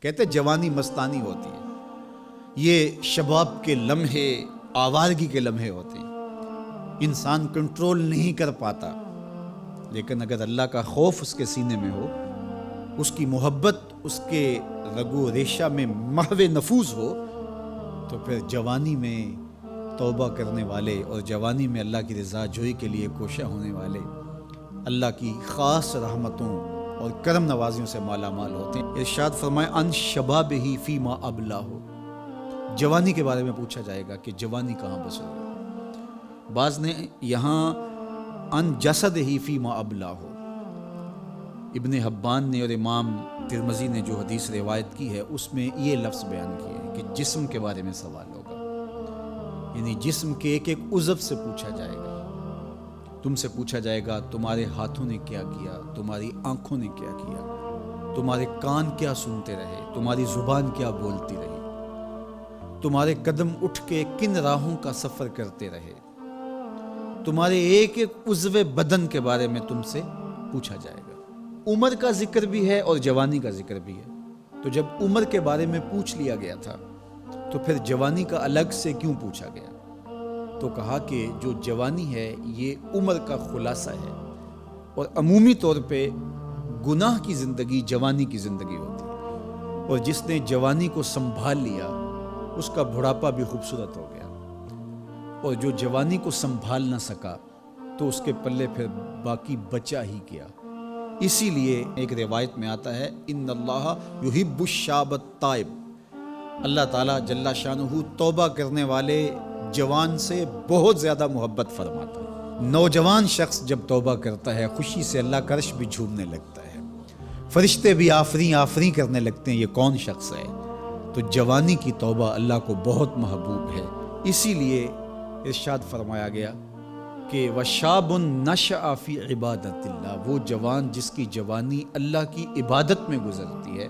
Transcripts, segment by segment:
کہتے جوانی مستانی ہوتی ہے، یہ شباب کے لمحے آوارگی کے لمحے ہوتے ہیں، انسان کنٹرول نہیں کر پاتا، لیکن اگر اللہ کا خوف اس کے سینے میں ہو، اس کی محبت اس کے رگو ریشہ میں محو نفوذ ہو، تو پھر جوانی میں توبہ کرنے والے اور جوانی میں اللہ کی رضا جوئی کے لیے کوشاں ہونے والے اللہ کی خاص رحمتوں اور کرم نوازیوں سے مالا مال ہوتے ہیں۔ ارشاد فرمائے ان شباب ہی فیما ابلا ہو، جوانی کے بارے میں پوچھا جائے گا کہ جوانی کہاں بسر ہو۔ بعض نے یہاں ان جسد ہی فیما ابلا ہو، ابن حبان نے اور امام ترمذی نے جو حدیث روایت کی ہے اس میں یہ لفظ بیان کیے ہیں کہ جسم کے بارے میں سوال ہوگا، یعنی جسم کے ایک ایک عضو سے پوچھا جائے گا۔ تم سے پوچھا جائے گا تمہارے ہاتھوں نے کیا کیا، تمہاری آنکھوں نے کیا کیا، تمہارے کان کیا سنتے رہے، تمہاری زبان کیا بولتی رہی، تمہارے قدم اٹھ کے کن راہوں کا سفر کرتے رہے، تمہارے ایک ایک عضو بدن کے بارے میں تم سے پوچھا جائے گا۔ عمر کا ذکر بھی ہے اور جوانی کا ذکر بھی ہے، تو جب عمر کے بارے میں پوچھ لیا گیا تھا تو پھر جوانی کا الگ سے کیوں پوچھا گیا؟ تو کہا کہ جو جوانی ہے یہ عمر کا خلاصہ ہے، اور عمومی طور پہ گناہ کی زندگی جوانی کی زندگی ہوتی ہے، اور جس نے جوانی کو سنبھال لیا اس کا بڑھاپا بھی خوبصورت ہو گیا، اور جو جوانی کو سنبھال نہ سکا تو اس کے پلے پھر باقی بچا ہی کیا۔ اسی لیے ایک روایت میں آتا ہے ان اللہ یحب الشاب التائب، اللہ تعالیٰ جل شانہ توبہ کرنے والے جوان سے بہت زیادہ محبت فرماتا ہے۔ نوجوان شخص جب توبہ کرتا ہے خوشی سے اللہ کا عرش بھی جھومنے لگتا ہے، فرشتے بھی آفریں آفریں کرنے لگتے ہیں، یہ کون شخص ہے؟ تو جوانی کی توبہ اللہ کو بہت محبوب ہے۔ اسی لیے ارشاد فرمایا گیا کہ وَشَابٌ نَشَأَ فِي عِبَادَةِ اللَّهِ، وہ جوان جس کی جوانی اللہ کی عبادت میں گزرتی ہے،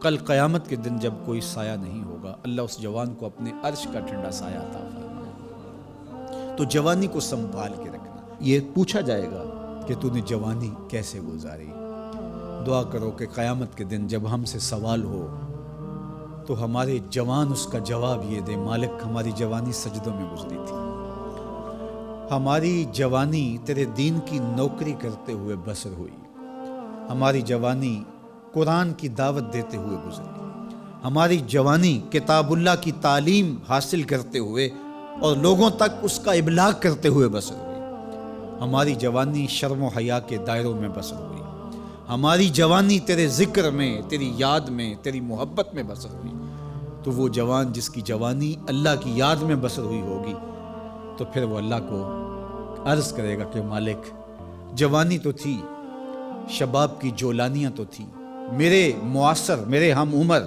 کل قیامت کے دن جب کوئی سایہ نہیں ہوگا اللہ اس جوان کو اپنے عرش کا ٹھنڈا سایہ عطا فرمائے۔ تو جوانی کو سنبھال کے رکھنا، یہ پوچھا جائے گا کہ تو نے جوانی کیسے گزاری۔ دعا کرو کہ قیامت کے دن جب ہم سے سوال ہو تو ہمارے جوان اس کا جواب یہ دے مالک ہماری جوانی سجدوں میں گزری تھی، ہماری جوانی تیرے دین کی نوکری کرتے ہوئے بسر ہوئی، ہماری جوانی قرآن کی دعوت دیتے ہوئے گزری، ہماری جوانی کتاب اللہ کی تعلیم حاصل کرتے ہوئے اور لوگوں تک اس کا ابلاغ کرتے ہوئے بسر ہوئی، ہماری جوانی شرم و حیا کے دائروں میں بسر ہوئی، ہماری جوانی تیرے ذکر میں، تیری یاد میں، تیری محبت میں بسر ہوئی۔ تو وہ جوان جس کی جوانی اللہ کی یاد میں بسر ہوئی ہوگی تو پھر وہ اللہ کو عرض کرے گا کہ مالک جوانی تو تھی، شباب کی جولانیاں تو تھی، میرے معاصر میرے ہم عمر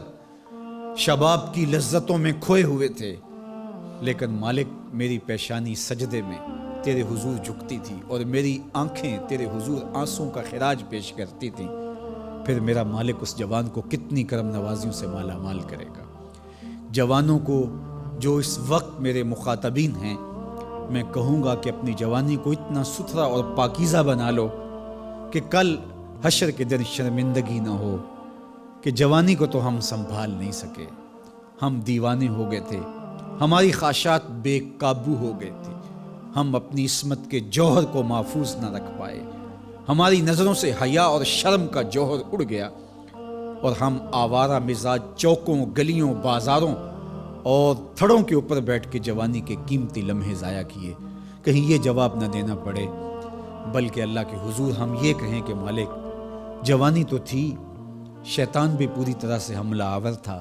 شباب کی لذتوں میں کھوئے ہوئے تھے، لیکن مالک میری پیشانی سجدے میں تیرے حضور جھکتی تھی اور میری آنکھیں تیرے حضور آنسوں کا خراج پیش کرتی تھیں، پھر میرا مالک اس جوان کو کتنی کرم نوازیوں سے مالا مال کرے گا۔ جوانوں کو جو اس وقت میرے مخاطبین ہیں میں کہوں گا کہ اپنی جوانی کو اتنا ستھرا اور پاکیزہ بنا لو کہ کل حشر کے دن شرمندگی نہ ہو کہ جوانی کو تو ہم سنبھال نہیں سکے، ہم دیوانے ہو گئے تھے، ہماری خواہشات بے قابو ہو گئے تھی، ہم اپنی عصمت کے جوہر کو محفوظ نہ رکھ پائے، ہماری نظروں سے حیا اور شرم کا جوہر اڑ گیا، اور ہم آوارہ مزاج چوکوں گلیوں بازاروں اور تھڑوں کے اوپر بیٹھ کے جوانی کے قیمتی لمحے ضائع کیے۔ کہیں یہ جواب نہ دینا پڑے بلکہ اللہ کے حضور ہم یہ کہیں کہ مالک جوانی تو تھی، شیطان بھی پوری طرح سے حملہ آور تھا،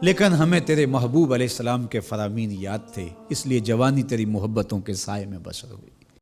لیکن ہمیں تیرے محبوب علیہ السلام کے فرامین یاد تھے، اس لیے جوانی تیری محبتوں کے سائے میں بسر ہوئی۔